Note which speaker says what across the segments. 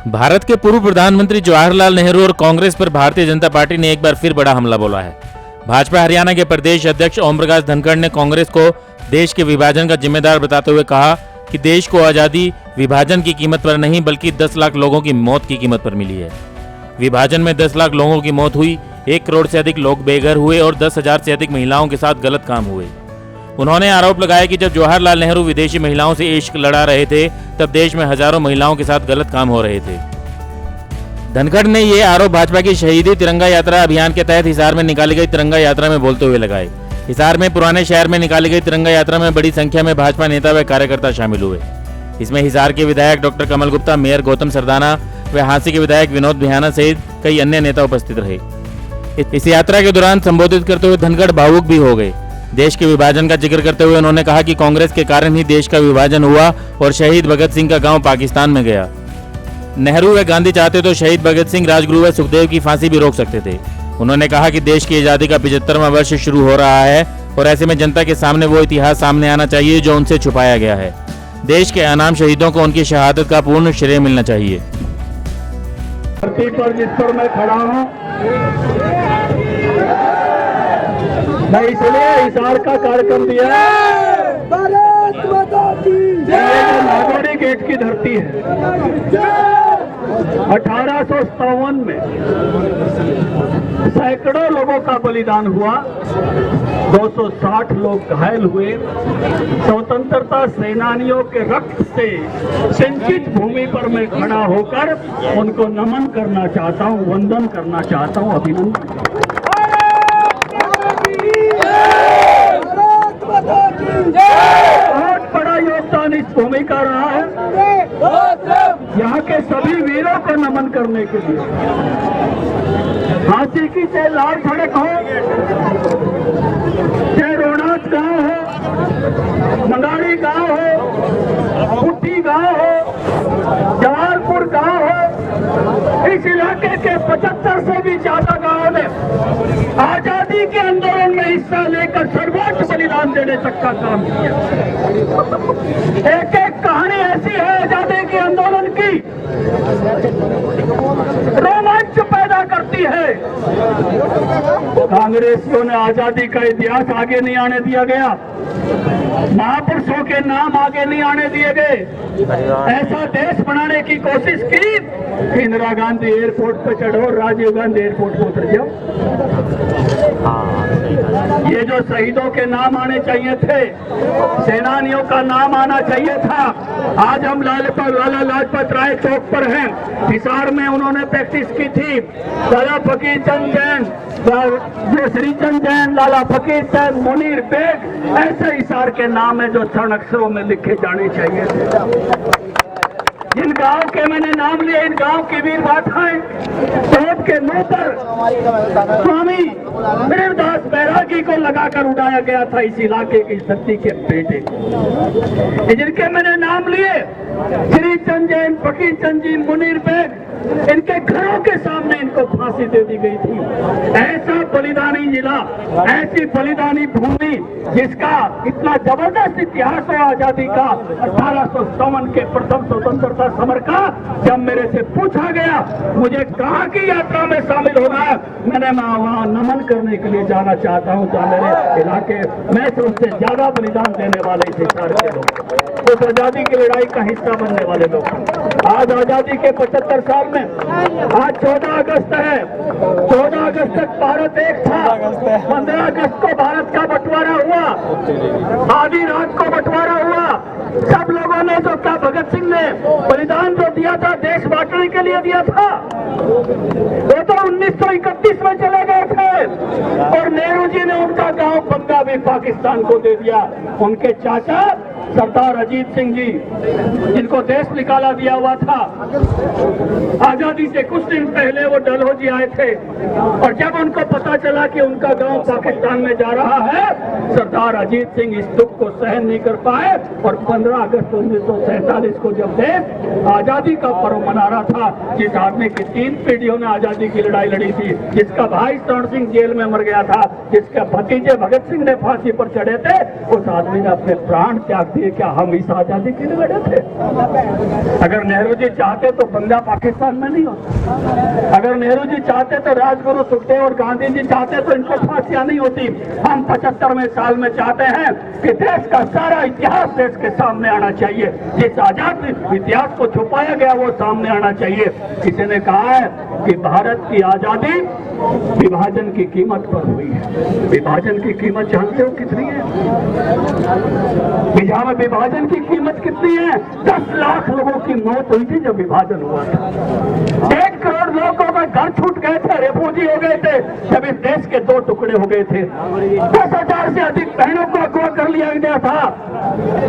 Speaker 1: भारत के पूर्व प्रधानमंत्री जवाहरलाल नेहरू और कांग्रेस पर भारतीय जनता पार्टी ने एक बार फिर बड़ा हमला बोला है। भाजपा हरियाणा के प्रदेश अध्यक्ष ओम प्रकाश धनखड़ ने कांग्रेस को देश के विभाजन का जिम्मेदार बताते हुए कहा कि देश को आजादी विभाजन की कीमत पर नहीं बल्कि 10 लाख लोगों की मौत की कीमत पर मिली है। विभाजन में 10 लाख लोगों की मौत हुई, 1 करोड़ से अधिक लोग बेघर हुए और 10,000 से अधिक महिलाओं के साथ गलत काम हुए। उन्होंने आरोप लगाया कि जब जवाहरलाल नेहरू विदेशी महिलाओं से इश्क लड़ा रहे थे तब देश में हजारों महिलाओं के साथ गलत काम हो रहे थे। धनखड़ ने ये आरोप भाजपा की शहीदी तिरंगा यात्रा अभियान के तहत हिसार में निकाली गई तिरंगा यात्रा में बोलते हुए लगाए। हिसार में पुराने शहर में निकाली गई तिरंगा यात्रा में बड़ी संख्या में भाजपा नेता व कार्यकर्ता शामिल हुए। इसमें हिसार के विधायक डॉक्टर कमल गुप्ता, मेयर गौतम सरदाना व हांसी के विधायक विनोद बिहाना सहित कई अन्य नेता उपस्थित रहे। इस यात्रा के दौरान संबोधित करते हुए धनखड़ भावुक भी हो गए। देश के विभाजन का जिक्र करते हुए उन्होंने कहा कि कांग्रेस के कारण ही देश का विभाजन हुआ और शहीद भगत सिंह का गांव पाकिस्तान में गया। नेहरू व गांधी चाहते तो शहीद भगत सिंह, राजगुरु व सुखदेव की फांसी भी रोक सकते थे। उन्होंने कहा कि देश की आजादी का 75वां वर्ष शुरू हो रहा है और ऐसे में जनता के सामने वो इतिहास सामने आना चाहिए जो उनसे छुपाया गया है। देश के अनाम शहीदों को उनकी शहादत का पूर्ण श्रेय मिलना चाहिए।
Speaker 2: धरती पर जिस पर मैं खड़ा हूँ, मैं इसलिए हिसार का कार्यक्रम दिया। नागौरी गेट की धरती है। 1857 में सैकड़ों लोगों का बलिदान हुआ, 260 लोग घायल हुए। स्वतंत्रता सेनानियों के रक्त से सिंचित भूमि पर मैं खड़ा होकर उनको नमन करना चाहता हूं, वंदन करना चाहता हूं, अभिनंदन। बहुत बड़ा योगदान इस भूमि का रहा है। यहाँ के सभी वीरों को नमन करने के लिए हाथी की चाहे लाल सड़क हो, चाहे रोहनाथ गांव हो, मंगाड़ी गांव हो, पुट्टी गांव हो, जवाहरपुर गांव हो, इस इलाके के 75 से भी ज्यादा गांवों ने आजादी के आंदोलन में हिस्सा लेकर सर्वोच्च बलिदान देने तक का काम किया। एक एक कहानी ऐसी है आजादी के आंदोलन की, रोमांच पैदा करती है। कांग्रेसियों ने आजादी का इतिहास आगे नहीं आने दिया गया, महापुरुषों के नाम आगे नहीं आने दिए गए। ऐसा देश बनाने की कोशिश की कि इंदिरा गांधी एयरपोर्ट पे चढ़ो, राजीव गांधी एयरपोर्ट पे उतर जाओ। ये जो शहीदों के नाम आने चाहिए थे, सेनानियों का नाम आना चाहिए था। आज हम लाला लाजपत राय चौक पर हैं। हिसार में उन्होंने प्रैक्टिस की थी। लाला फकीर चंद जैन, श्रीचंद जैन, लाला फकीर चंद, मुनीर बेग, ऐसे हिसार के नाम है जो स्वर्ण अक्षरों में लिखे जाने चाहिए थे। जिन गांव के मैंने नाम लिए, इन गांव की वीर गाथाएं चौथ के मुंह पर स्वामी वीरदास बैरागी को लगाकर उड़ाया गया था इस इलाके की धरती के बेटे। जिनके मैंने नाम लिए, श्री चंद जैन, फकीर चंद जी, मुनीर बेग, इनके घरों के सामने इनको फांसी दे दी गई थी। ऐसा बलिदानी जिला, ऐसी बलिदानी भूमि जिसका इतना जबरदस्त इतिहास है आजादी का। 1857 के प्रथम स्वतंत्रता समर का जब मेरे से पूछा गया मुझे कहाँ की यात्रा में शामिल होना है, मैंने वहाँ नमन करने के लिए जाना चाहता हूँ जहाँ मेरे इलाके में सबसे ज्यादा बलिदान देने वाले इस हिसार के लोग, उस आजादी की लड़ाई का हिस्सा बनने वाले लोग। आज आजादी के 75 साल में, आज 14 अगस्त है। 14 अगस्त तक भारत एक था। 15 अगस्त को भारत का बंटवारा हुआ, आधी रात को बंटवारा हुआ। सब लोगों ने जो क्या भगत सिंह ने बलिदान जो दिया था देश बांटने के लिए दिया था, वो तो 1931 में चले गए थे और नेहरू जी ने उनका गांव बंगा भी पाकिस्तान को दे दिया। उनके चाचा सरदार अजीत सिंह जी, जिनको देश निकाला दिया हुआ था, आजादी से कुछ दिन पहले वो डलहौजी आए थे और जब उनको पता चला कि उनका गांव पाकिस्तान में जा रहा है, सरदार अजीत सिंह इस दुख को सहन नहीं कर पाए और 15 अगस्त 1947 को जब देश आजादी का पर्व मना रहा था, जिस आदमी की 3 पीढ़ियों ने आजादी की लड़ाई लड़ी थी, जिसका भाई स्वर्ण सिंह जेल में मर गया था, जिसके भतीजे भगत सिंह ने फांसी पर चढ़े थे, उस आदमी ने अपने प्राण त्याग दिए। क्या हम इस आजादी के लिए लड़े थे? अगर नेहरू जी चाहते तो बंदा पाकिस्तान में नहीं होता। अगर नेहरू जी चाहते तो राजगुरु सुखदेव और गांधी जी चाहते तो इनको फांसियां नहीं होती। हम 75वें साल में चाहते हैं कि देश का सारा इतिहास देश के सामने आना चाहिए। जिस आजाद इतिहास को छुपाया गया वो सामने आना चाहिए। किसी ने कहा है कि भारत की आजादी विभाजन की कीमत पर हुई है। विभाजन की कीमत जानते हो कितनी है? बिहार में विभाजन की कीमत कितनी है? 10 लाख लोगों की मौत हुई थी जब विभाजन हुआ था। 1 करोड़ लोगों का घर छूट गए थे, रेफ्यूजी हो गए थे जब इस देश के 2 टुकड़े हो गए थे। 10,000 से अधिक बहनों को अगवा कर लिया गया था।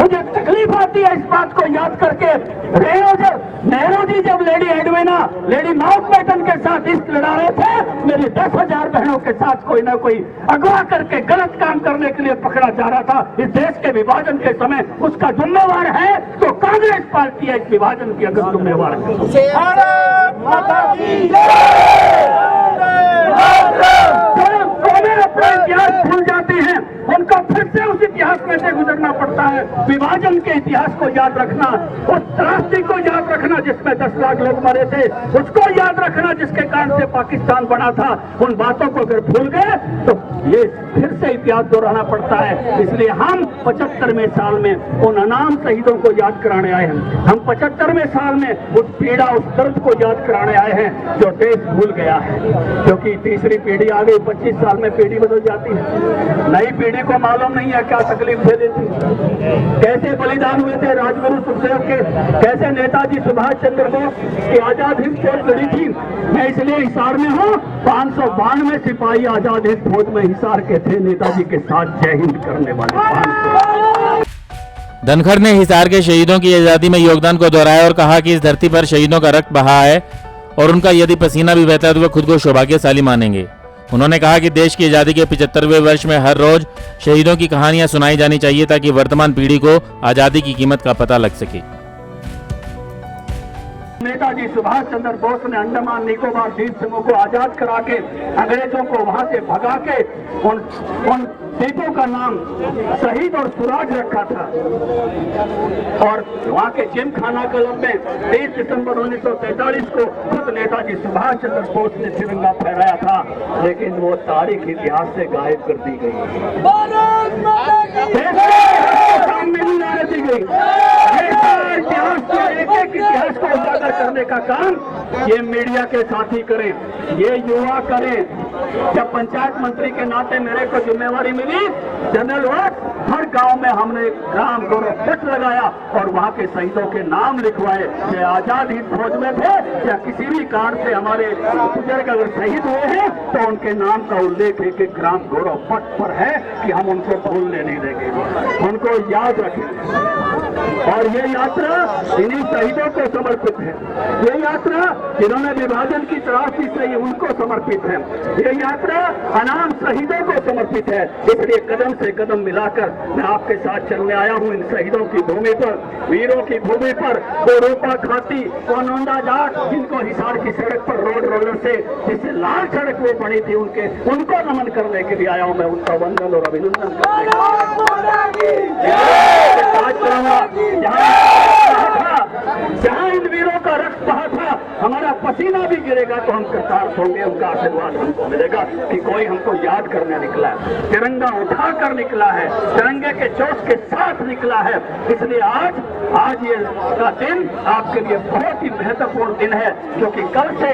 Speaker 2: मुझे तकलीफ आती है इस बात को याद करके। नेहरू जी जब लेडी एडविना, लेडी माउंटबेटन के साथ इश्क लड़ा रहे थे, मेरी 10,000 बहनों के साथ कोई ना कोई अगवा करके गलत काम करने के लिए पकड़ा जा रहा था। इस देश के विभाजन के समय उसका जिम्मेवार है तो कांग्रेस पार्टी है, इस विभाजन की अगर जिम्मेवार है। अपना इतिहास भूल जाते हैं, उनको फिर से उस इतिहास में से गुजरना पड़ता है। विभाजन के इतिहास को याद रखना, उस त्रासदी को याद रखना जिसमें 10 लाख लोग मरे थे, उसको याद रखना जिसके कारण से पाकिस्तान बना था। उन बातों को अगर भूल गए तो ये फिर से इतिहास दोहराना पड़ता है। इसलिए हम 75वें साल में उन अनाम शहीदों को याद कराने आए हैं। हम 75वें साल में उस पीड़ा, उस दर्द को याद कराने आए हैं जो देश भूल गया है। क्योंकि तीसरी पीढ़ी आ गई, 25 साल में पीढ़ी बदल जाती है। नई पीढ़ी को मालूम नहीं है क्या तकलीफ दे देती, कैसे बलिदान हुए थे राजगुरु सुखदेव के, कैसे नेताजी सुभाष चंद्र बोस की आजाद हिंद फौज लड़ी थी। मैं इसलिए हिसार में हूँ। 592 सिपाही आजाद हिंद फौज में हिसार के थे, नेताजी के साथ जय हिंद करने वाले।
Speaker 1: धनखड़ ने हिसार के शहीदों की आजादी में योगदान को दोहराया और कहा कि इस धरती पर शहीदों का रक्त बहा है और उनका यदि पसीना भी बहता है तो वे खुद को सौभाग्यशाली मानेंगे। उन्होंने कहा कि देश की आजादी के 75वें वर्ष में हर रोज शहीदों की कहानियां सुनाई जानी चाहिए ताकि वर्तमान पीढ़ी को आजादी की कीमत का पता लग सके।
Speaker 2: नेताजी सुभाष चंद्र बोस ने अंडमान निकोबार द्वीप समूह को आजाद करा के, अंग्रेजों को वहां से भगा के उन द्वीपों का नाम शहीद और सुराज रखा था। और वहां के जिम खाना क्लब में 23 दिसंबर 1943 को खुद नेताजी सुभाष चंद्र बोस ने तिरंगा फहराया था, लेकिन वो तारीख इतिहास से गायब कर दी गई, सामने नहीं आने दी गई। इतिहास को, एक इतिहास को उजागर करने का काम ये मीडिया के साथी करें, ये युवा करें। जब पंचायत मंत्री के नाते मेरे को जिम्मेवारी मिली, जनरल वर्क हर गांव में हमने ग्राम गौरव पट लगाया और वहां के शहीदों के नाम लिखवाए। ये आजाद हिंद फौज में थे या किसी भी कारण से हमारे बुजुर्ग अगर शहीद हुए हैं तो उनके नाम का उल्लेख एक ग्राम गौरव पट पर है कि हम उनको भूलने नहीं देंगे, उनको याद रखें। और ये यात्रा इन्हीं शहीदों को समर्पित है। ये यात्रा जिन्होंने विभाजन की त्रासदी सही उनको समर्पित है। ये यात्रा अनाम शहीदों को समर्पित है। इसलिए कदम से कदम मिलाकर मैं आपके साथ चलने आया हूँ इन शहीदों की भूमि पर, वीरों की भूमि पर। वो रोपा खाती, वो नोंदा जाट, जिनको हिसार की सड़क पर रोड रोलर से जिससे लाल सड़क वो बनी थी, उनको नमन करने के लिए आया हूँ। मैं उनका वंदन और अभिनंदन जहाँ इन वीरों का रक्त बहा था, हमारा पसीना भी गिरेगा तो हम कृतार्थ होंगे। उनका आशीर्वाद हमको मिलेगा कि कोई हमको याद करने निकला है, तिरंगा उठाकर निकला है, तिरंगे के जोश के साथ निकला है। इसलिए आज ये का दिन आपके लिए बहुत ही महत्वपूर्ण दिन है, क्योंकि कल से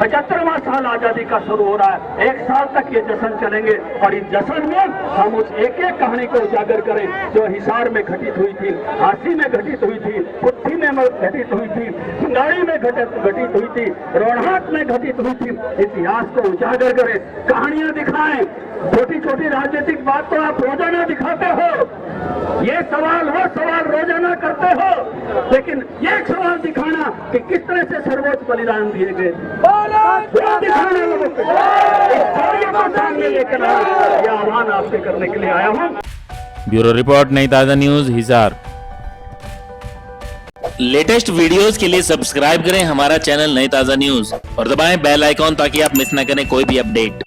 Speaker 2: 75वां साल आजादी का शुरू हो रहा है। 1 साल तक ये जश्न चलेंगे और इस जश्न में हम उस एक एक कहानी को उजागर करें जो हिसार में घटित हुई थी, झांसी में घटित हुई थी, पुट्ठी में घटित हुई थी, सिंगाड़ी में घटित हुई थी, रोहनाट में घटित हुई थी। इतिहास को उजागर करें, कहानियां दिखाएं। छोटी छोटी राजनीतिक बात तो आप रोजाना दिखाते हो, ये सवाल वो सवाल रोजाना करते हो, लेकिन ये सवाल दिखाना कि किस तरह से सर्वोच्च बलिदान दिए गए, दिखाना लोगों को सामने लेकर यह आह्वान आपसे करने के लिए आया हूँ।
Speaker 1: ब्यूरो रिपोर्ट, नई ताजा न्यूज, हिसार। लेटेस्ट वीडियोस के लिए सब्सक्राइब करें हमारा चैनल नई ताजा न्यूज और दबाएं बेल आइकॉन ताकि आप मिस न करें कोई भी अपडेट।